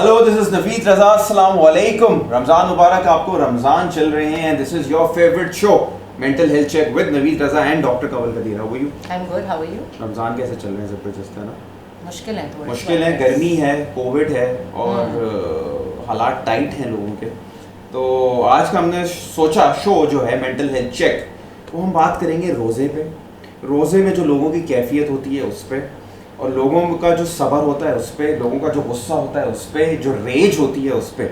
Hello, this is Naveed Raza. अस्सलाम वालेकुम। रमज़ान मुबारक आपको। रमज़ान चल रहे हैं। This is your favourite show mental health check with Naveed Raza and doctor Kanwal Qadeer. How are you? I am good, how are you? Ramzan कैसे चल रहे हैं? ज़बरदस्त है ना? मुश्किल है थोड़ी। मुश्किल है, गर्मी है, कोविड है और हालात टाइट हैं लोगों के। तो आज का हमने सोचा शो जो है मेंटल हेल्थ चेक, वो हम बात करेंगे रोज़े पे। रोज़े में जो लोगों की कैफियत होती है उस पर, और लोगों का जो सब्र होता है उस पर, लोगों का जो गुस्सा होता है उस पर, जो रेज होती है उस पर।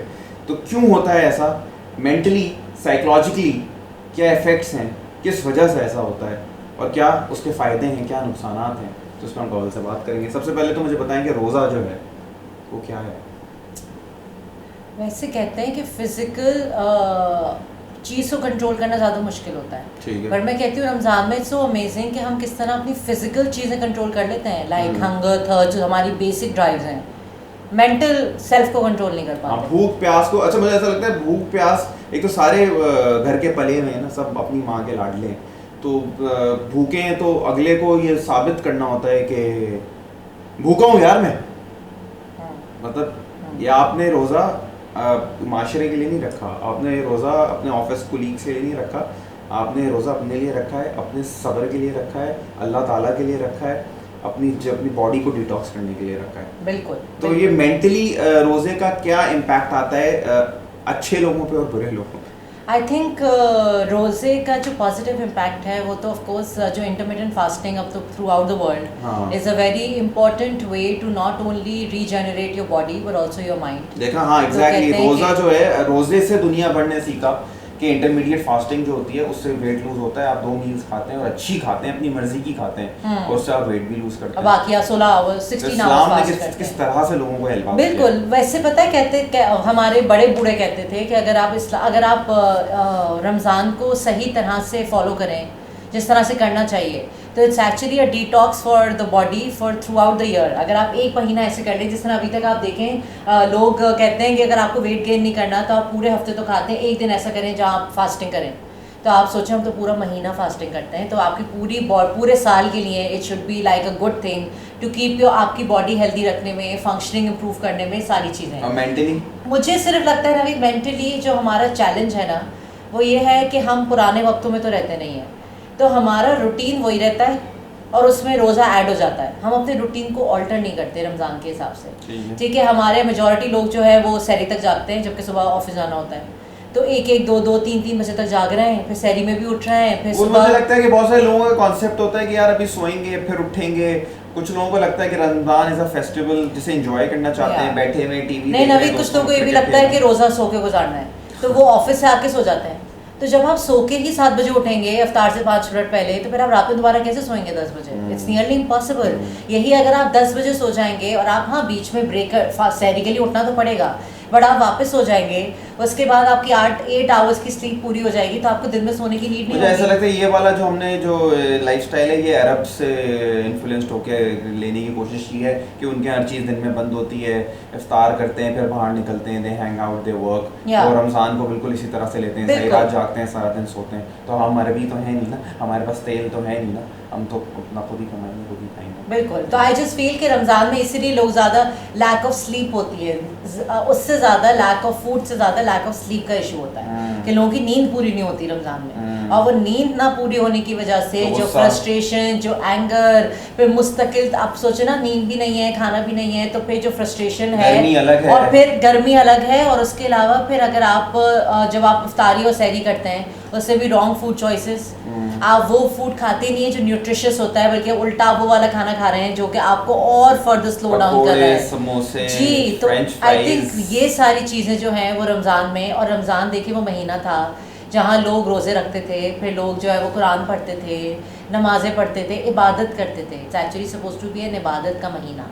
तो क्यों होता है ऐसा? मेंटली, साइकोलॉजिकली क्या इफ़ेक्ट्स हैं, किस वजह से ऐसा होता है और क्या उसके फ़ायदे हैं, क्या नुकसान हैं, तो इस पर हम कंवल से बात करेंगे। सबसे पहले तो मुझे बताएं कि रोज़ा जो है वो क्या है? वैसे कहते हैं कि फिजिकल चीज़ को कंट्रोल करना ज़्यादा मुश्किल होता है, ठीक है। पर मैं कहती हूँ रमज़ान में सो अमेजिंग कि हम किस तरह अपनी फिजिकल चीज़ें कंट्रोल कर लेते हैं, लाइक हंगर, थर्स्ट, जो हमारी बेसिक ड्राइव्स हैं। मेंटल सेल्फ को कंट्रोल नहीं कर पाते। भूख प्यास को, अच्छा मुझे ऐसा लगता है भूख प्यास, एक तो सारे घर के पले हुए हैं ना, सब अपनी माँ के लाडले हैं, तो भूखे हैं तो अगले को ये साबित करना होता है कि भूखा हूँ यार मैं। मतलब ये आपने रोज़ा माशरे के लिए नहीं रखा, आपने रोज़ा अपने ऑफिस कोलीग्स के लिए नहीं रखा, आपने रोज़ा अपने लिए रखा है, अपने सब्र के लिए रखा है, अल्लाह ताला के लिए रखा है, अपनी बॉडी को डिटॉक्स करने के लिए रखा है। बिल्कुल। तो ये मेंटली रोज़े का क्या इम्पैक्ट आता है अच्छे लोगों पे और बुरे लोगों पे? आई थिंक रोज़े का जो पॉजिटिव इम्पैक्ट है वो तो ऑफ कोर्स जो इंटरमिटेंट फास्टिंग अब तो throughout the world is a very important way to not only regenerate your body but also your mind. देखा, हाँ एग्जैक्टली। रोज़ा जो है, रोज़े से दुनिया भर ने सीखा कि इंटरमीडिएट फास्टिंग जो होती है उससे वेट लूज होता है। आप 2 मील्स खाते हैं और अच्छी खाते हैं, अपनी मर्जी की खाते हैं, और उससे आप वेट भी लूज करते हैं। बाकी आप 16 आवर्स 16 इस्लाम आवर्स ने फास्ट किस तरह से लोगों को हेल्प किया? बिल्कुल। वैसे पता है कहते हमारे बड़े बूढ़े कहते थे कि अगर आप रमज़ान को सही तरह से फॉलो करें, जिस तरह से करना चाहिए, तो it's actually a detox for the body for through out the year. अगर आप एक महीना ऐसे कर लें, जिस तरह अभी तक आप देखें लोग कहते हैं कि अगर आपको वेट गेन नहीं करना तो आप पूरे हफ्ते तो खाते हैं, एक दिन ऐसा करें जहाँ आप फास्टिंग करें। तो आप सोचें हम तो पूरा महीना फास्टिंग करते हैं, तो आपकी पूरे साल के लिए it should be like a good thing to keep your आपकी बॉडी हेल्दी रखने में, फंक्शनिंग इंप्रूव करने में, सारी चीज़ें। और मेंटली मुझे सिर्फ लगता है ना, मेंटली जो हमारा चैलेंज है ना, वो ये है कि हम पुराने वक्तों में तो रहते नहीं हैं, तो हमारा रूटीन वही रहता है और उसमें रोज़ा ऐड हो जाता है। हम अपने रूटीन को ऑल्टर नहीं करते रमज़ान के हिसाब से। ठीक है, हमारे मेजॉरिटी लोग जो है वो सहरी तक जागते हैं, जबकि सुबह ऑफिस जाना होता है, तो 1-1, 2-2, 3-3 बजे तक जाग रहे हैं, फिर सहरी में भी उठ रहे हैं, फिर सुबह। मुझे लगता है कि बहुत सारे लोगों का कॉन्सेप्ट होता है कि यार अभी सोएंगे फिर उठेंगे। कुछ लोगों को लगता है कि रमजान इज अ फेस्टिवल जिसे एंजॉय करना चाहते हैं, बैठे हुए टीवी नहीं नवी, कुछ लोगों को ये भी लगता है कि रोज़ा सो के गुजारना है, तो वो ऑफिस से आके सो जाते हैं। तो जब आप सो के ही 7 बजे उठेंगे अफ्तार से 5 मिनट पहले, तो फिर आप रात में दोबारा कैसे सोएंगे 10 बजे? It's nearly impossible. यही अगर आप 10 बजे सो जाएंगे और आप हाँ बीच में ब्रेक सहरी के लिए उठना तो पड़ेगा, बट आप वापस सो जाएंगे, उसके बाद आपकी 8 आवर्स की स्लीप पूरी हो जाएगी, तो आपको दिन में सोने की नीड नहीं मुझे होगी। ऐसा लगता है ये वाला जो हमने जो लाइफस्टाइल है ये अरब से इन्फ्लुएंस्ड होकर लेने की कोशिश की है कि उनके हर चीज़ दिन में बंद होती है, इफ्तार करते हैं, फिर बाहर निकलते हैं, दे हैंग आउट, दे वर्क, और रमज़ान को बिल्कुल इसी तरह से लेते हैं, सारी रात जागते हैं, सारा दिन सोते हैं। तो हम अरबी तो है नहीं ना, हमारे पास तेल तो है नहीं ना, हम तो अपना खुद ही कमाएंगे, खुद ही खाएंगे। बिल्कुल। तो आई जस्ट फील कि रमज़ान में इसीलिए लोग ज़्यादा लैक ऑफ स्लीप होती है, उससे ज़्यादा लैक ऑफ फूड से ज़्यादा लैक ऑफ स्लीप का इशू होता है कि लोगों की नींद पूरी नहीं होती रमज़ान में, और वो नींद ना पूरी होने की वजह से तो जो फ्रस्ट्रेशन, जो एंगर, फिर मुस्तकिल आप सोचे ना, नींद भी नहीं है, खाना भी नहीं है, तो फिर जो फ्रस्ट्रेशन है, और फिर गर्मी अलग है, और उसके अलावा फिर अगर आप जब आप इफ्तारी और सहरी करते हैं उससे भी रॉन्ग फूड चॉइसेस, आप वो फूड खाते नहीं है जो न्यूट्रिशियस होता है, बल्कि उल्टा आप वो वाला खाना खा रहे हैं जो कि आपको और फर्दर स्लो डाउन कर रहा है। समोसे, जी, तो आई थिंक ये सारी चीज़ें जो हैं वो रमज़ान में, और रमज़ान देखिए वो महीना था जहाँ लोग रोज़े रखते थे, फिर लोग जो है वो कुरान पढ़ते थे, नमाज़ें पढ़ते थे, इबादत करते थे। It's actually suppose to be an इबादत का महीना,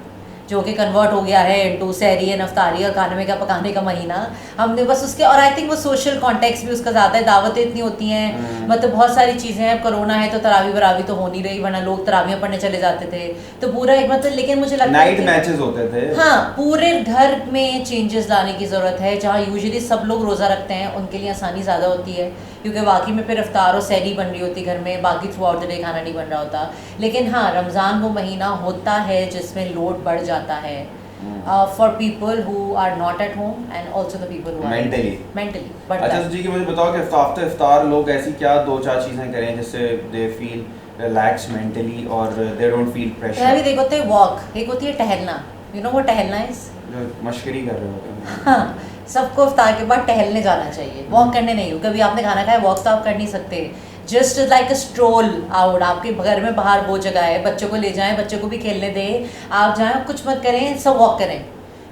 जो कि कन्वर्ट हो गया है इनटू सहरी एंड अफ्तारी और खाने का पकाने का महीना। हमने बस उसके, और आई थिंक वो सोशल कॉन्टेक्स्ट भी उसका ज़्यादा है, दावतें इतनी होती हैं, मतलब बहुत सारी चीज़ें हैं। कोरोना है तो तरावी बरावी तो हो नहीं रही, वरना लोग तरावियाँ पढ़ने चले जाते थे, तो पूरा एक मतलब, लेकिन मुझे लगता है नाइट मैचेस होते थे। हाँ, पूरे घर में चेंजेस लाने की ज़रूरत है, जहाँ यूजुअली सब लोग रोज़ा रखते हैं उनके लिए आसानी ज़्यादा होती है, क्योंकि वाकई में फिर अफ्तार और सहरी बन रही होती घर में, बाकी थ्रू आउट द डे खाना नहीं बन रहा होता। लेकिन हाँ, रमज़ान वो महीना होता है जिसमें लोड बढ़ जाता है, for people who are not at home and also the people who are mentally but अच्छा जी कि मुझे बताओ कि आफ्टर इफ्तार लोग ऐसी क्या 2-4 चीज़ें करें जिससे दे फील रिलैक्स मेंटली और दे डोंट फील प्रेशर। अभी देखो होते हैं वॉक, एक होती है टहलना, यू नो वो टहलना इज जो मशकरी कर रहे होते हैं। हाँ, सबको इफ्तार के बाद टहलने जाना चाहिए, वॉक करने नहीं हो। कभी आपने खाना खाया, वॉक तो आप कर नहीं सकते, जस्ट लाइक अ स्ट्रोल आउट। आपके घर में बाहर वो जगह है, बच्चों को ले जाएं, बच्चों को भी खेलने दें, आप जाएं, कुछ मत करें, सब वॉक करें,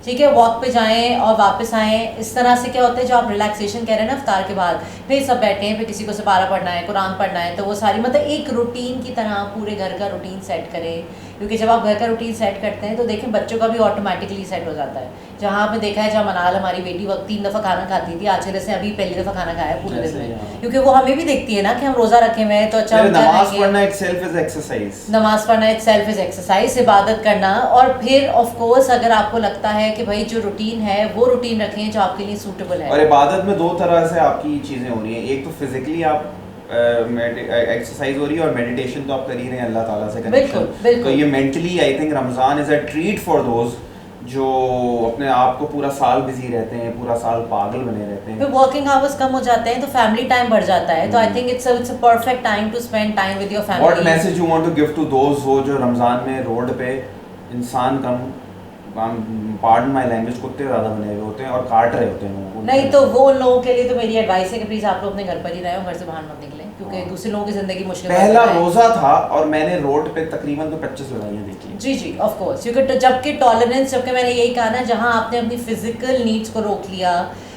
ठीक है, वॉक पे जाएं और वापस आएँ। इस तरह से क्या होता है, जो आप रिलैक्सेशन कह रहे हैं ना इफ्तार के बाद, फिर सब बैठे हैं, फिर किसी को सिपारा पढ़ना है, कुरान पढ़ना है, तो वो सारी मतलब एक रूटीन की तरह पूरे घर का रूटीन सेट करें। क्योंकि जब आप घर का रूटीन सेट करते हैं तो देखें बच्चों का भी ऑटोमेटिकली सेट हो जाता है। जहाँ आपने देखा है, जहाँ मनाल हमारी बेटी वक्त 3 दफ़ा खाना खाती थी, आचले से अभी पहली दफ़ा खाना खाया पूरे दिन में, क्योंकि वो हमें भी देखती है ना कि हम रोज़ा रखे हुए हैं तो अच्छा नमाज पढ़ना इटसेल्फ इज एक्सरसाइज, नमाज पढ़ना इटसेल्फ इज एक्सरसाइज, इबादत करना। और फिर ऑफ कोर्स अगर आपको लगता है कि भाई जो रूटीन है वो रूटीन रखें जो आपके लिए सूटेबल है। और इबादत में 2 तरह से आपकी चीज़ें हो रही हैं, एक तो फिजिकली आप एक्सरसाइज हो रही है और मेडिटेशन तो आप कर ही रहे हैं अल्लाह ताला से कनेक्शन। तो ये mentally I think Ramzan is a treat for those जो अपने आप को पूरा साल बिजी रहते हैं, पूरा साल पागल बने रहते हैं, फिर वर्किंग आवर्स कम हो जाते हैं तो फैमिली टाइम बढ़ जाता है। तो I think it's a perfect time to spend time with your family. What message you want to give to those वो जो रमज़ान में रोड पे इंसान कम, पार्डन माय लैंग्वेज, कुत्ते ज़्यादा बने हुए होते हैं और काट रहे होते हैं? नहीं तो वो उन लोगों के लिए तो मेरी एडवाइस है कि प्लीज़ आप लोग अपने घर पर ही रहें, घर से बाहर मत निकलें, क्योंकि दूसरे लोगों की ज़िंदगी मुश्किल। पहला रोज़ा था और मैंने रोड पे तकरीबन तो 25 लड़ाइयाँ देखी। जी ऑफ कोर्स, क्योंकि जबकि टॉलरेंस, जबकि मैंने यही कहा ना, जहाँ आपने अपनी फिजिकल नीड्स को रोक लिया,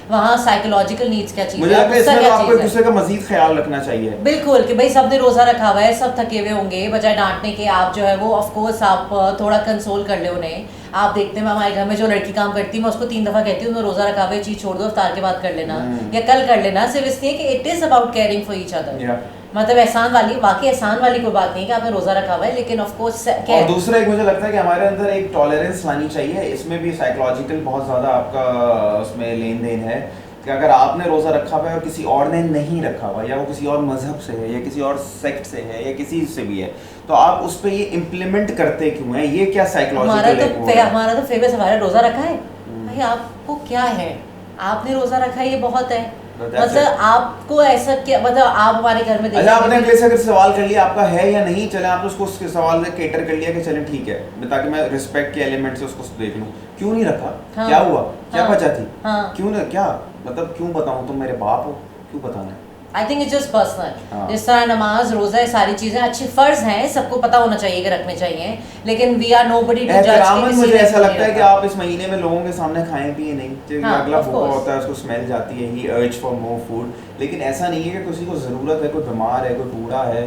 वहाँ साइकोलॉजिकल नीड्स क्या चीज़ है, मुझे लगता है इसमें तो आपको एक दूसरे का मजीद ख्याल रखना चाहिए। बिल्कुल, कि भाई सबने रोज़ा रखा हुआ है, सब थके हुए होंगे, बजाय डांटने के आप जो है वो ऑफ कोर्स आप थोड़ा कंसोल कर ले उन्हें। आप देखते हैं हमारे घर में जो लड़की काम करती है, मैं उसको 3 दफ़ा कहती हूँ मैं रोज़ा रखा हुआ है, चीज़ छोड़ दो, इफ्तार के बाद कर लेना या कल कर लेना। सिर्फ इसलिए कि it is about caring for each other. मतलब एहसान वाली, बाकी एहसान वाली कोई बात नहीं कि आपने रोज़ा रखा हुआ है, लेकिन ऑफ कोर्स और दूसरा एक मुझे लगता है कि हमारे अंदर एक टॉलरेंस लानी चाहिए। इसमें भी साइकोलॉजिकल बहुत ज़्यादा आपका उसमें लेन देन है कि अगर आपने रोज़ा रखा हुआ है और किसी और ने नहीं रखा हुआ, या वो किसी और मज़हब से है या किसी और सेक्ट से है या किसी से भी है, तो आप उस पर ये इम्प्लीमेंट करते क्यों हैं? ये क्या साइकोलॉजिकल है? हमारा तो फेवरेट सवाल है, रोज़ा रखा है भाई, आपको क्या है, आपने रोज़ा रखा है ये बहुत है। मतलब आपको ऐसा क्या, मतलब आप हमारे घर में अच्छा, आपने अगले से अगर सवाल कर लिया आपका है या नहीं, चले आप उसको उसके सवाल से केटर कर लिया कि चलें ठीक है, ताकि मैं रिस्पेक्ट के एलिमेंट से उसको देख लूं, क्यों नहीं रखा, हाँ, क्या हुआ, क्या हाँ, वजह थी, हाँ, क्यों ना, क्या मतलब क्यों बताऊं, तुम मेरे बाप हो, क्यों बताना है? आई थिंक इट्स जस्ट पर्सनल। जिस तरह नमाज, रोज़ा, सारी चीज़ें अच्छी फ़र्ज हैं, सबको पता होना चाहिए कि रखने चाहिए, लेकिन वी आर नोबडी टू जज। मुझे ऐसा लगता है कि आप इस महीने में लोगों के सामने खाएं पिए नहीं, अगला भूखा होता है, उसको स्मेल जाती है, ही अर्ज फॉर मोर फूड, लेकिन ऐसा नहीं है कि किसी को ज़रूरत है, कोई बीमार है, कोई बूढ़ा है,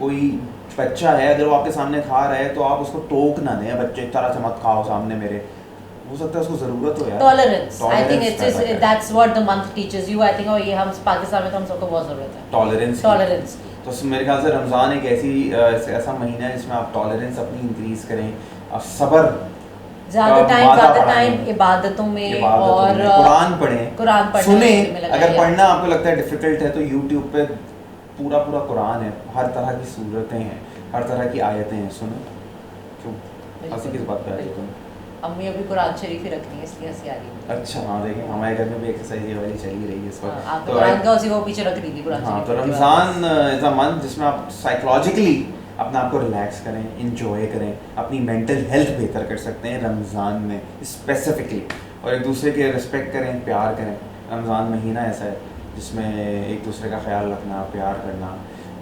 कोई बच्चा है, अगर वो आपके सामने खा रहा है तो आप उसको टोक ना दें, बच्चे इस तरह से मत खाओ सामने मेरे, हो सकता है उसको जरूरत हो यार। Tolerance, I think it's that's what the month teachers you. I think और ये हम पाकिस्तान में तो हम सबको बहुत ज़रूरत है टॉलरेंस। तो मेरे ख्याल से रमज़ान एक ऐसा महीना है जिसमें आप टॉलरेंस अपनी इंक्रीज करें, आप सब्र, ज़्यादा टाइम इबादतों में और कुरान पढ़ें, सुने। अगर पढ़ना आपको लगता है डिफिकल्ट है तो यूट्यूब पे पूरा कुरान है, हर तरह की सूरतें हैं, हर तरह की आयतें हैं, सुनो। क्यों हंसी किस बात पे आ रही है? अम्मी अभी कुरान शरीफ ही रखती है इसलिए हंसी आ रही है। अच्छा, हाँ देखें हमारे घर में भी एक्सरसाइज ये वाली चली रही है इस वक्त। तो कुरान का उसी वो पीछे रख रही थी कुरान। हाँ, तो रमज़ान इज़ अ मंथ जिसमें आप साइकोलॉजिकली अपने आप को रिलैक्स करें, इंजॉय करें, अपनी मेंटल हेल्थ बेहतर कर सकते हैं रमज़ान में स्पेसिफिकली, और एक दूसरे के रिस्पेक्ट करें, प्यार करें। रमज़ान महीना ऐसा है जिसमें एक दूसरे का ख्याल रखना, प्यार करना,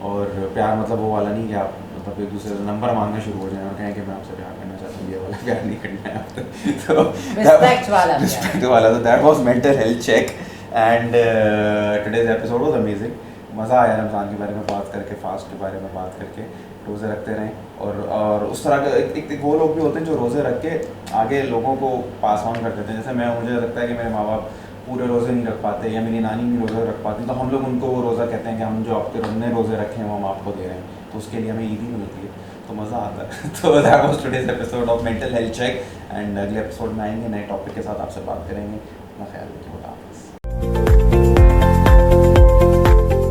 और प्यार मतलब वो वाला नहीं कि आप मतलब एक दूसरे से नंबर मांगना शुरू हो जाए और कहें कि मैं आपसे प्यार करना चाहता हूँ, ये वाला प्यार नहीं करना है आपको। तो रिस्पेक्ट वाला, तो that was mental health check and today's episode was amazing. मज़ा आया रमज़ान के बारे में बात करके, फास्ट के बारे में बात करके। रोज़े रखते रहें और उस तरह का एक वो लोग भी होते हैं जो रोज़े रख के आगे लोगों को पास ऑन कर देते हैं। जैसे मुझे लगता है कि मेरे माँ बाप पूरे रोज़े नहीं रख पाते या मेरी नानी नहीं रोज़े रख पाती, तो हम लोग उनको वो रोज़ा कहते हैं कि हम जो आपके हमने रोज़े रखे हैं वो हम आपको दे रहे हैं, तो उसके लिए हमें ईद ही मिलती है, तो मज़ा आता है। तो that was today's episode of mental health check and अगले एपिसोड में आएंगे नए टॉपिक के साथ, आपसे बात करेंगे। अपना ख्याल रखिए, खुदा हाफ़िज़।